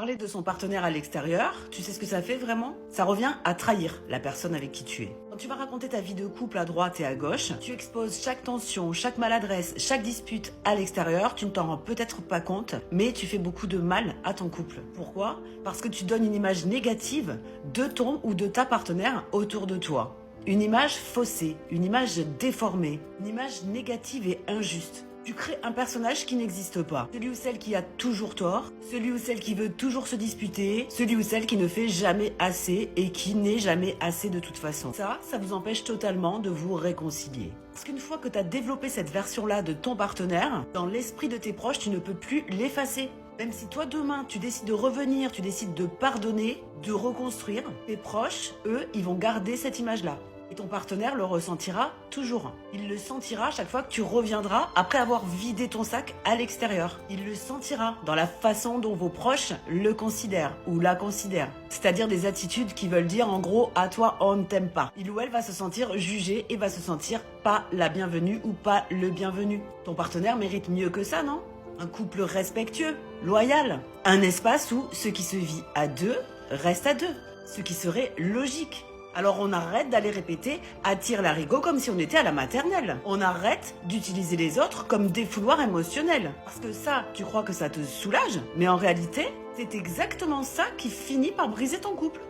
Parler de son partenaire à l'extérieur, tu sais ce que ça fait vraiment? Ça revient à trahir la personne avec qui tu es. Quand tu vas raconter ta vie de couple à droite et à gauche, tu exposes chaque tension, chaque maladresse, chaque dispute à l'extérieur, tu ne t'en rends peut-être pas compte, mais tu fais beaucoup de mal à ton couple. Pourquoi? Parce que tu donnes une image négative de ton ou de ta partenaire autour de toi. Une image faussée, une image déformée, une image négative et injuste. Tu crées un personnage qui n'existe pas. Celui ou celle qui a toujours tort, celui ou celle qui veut toujours se disputer, celui ou celle qui ne fait jamais assez et qui n'est jamais assez de toute façon. Ça vous empêche totalement de vous réconcilier. Parce qu'une fois que tu as développé cette version-là de ton partenaire, dans l'esprit de tes proches, tu ne peux plus l'effacer. Même si toi demain tu décides de revenir, tu décides de pardonner, de reconstruire, tes proches, eux, ils vont garder cette image-là. Et ton partenaire le ressentira toujours. Il le sentira chaque fois que tu reviendras après avoir vidé ton sac à l'extérieur. Il le sentira dans la façon dont vos proches le considèrent ou la considèrent. C'est-à-dire des attitudes qui veulent dire en gros à toi on ne t'aime pas. Il ou elle va se sentir jugé et va se sentir pas la bienvenue ou pas le bienvenu. Ton partenaire mérite mieux que ça, non? Un couple respectueux, loyal. Un espace où ce qui se vit à deux reste à deux. Ce qui serait logique. Alors on arrête d'aller répéter « attire l'arigot » comme si on était à la maternelle. On arrête d'utiliser les autres comme défouloir émotionnel. Parce que ça, tu crois que ça te soulage, mais en réalité, c'est exactement ça qui finit par briser ton couple.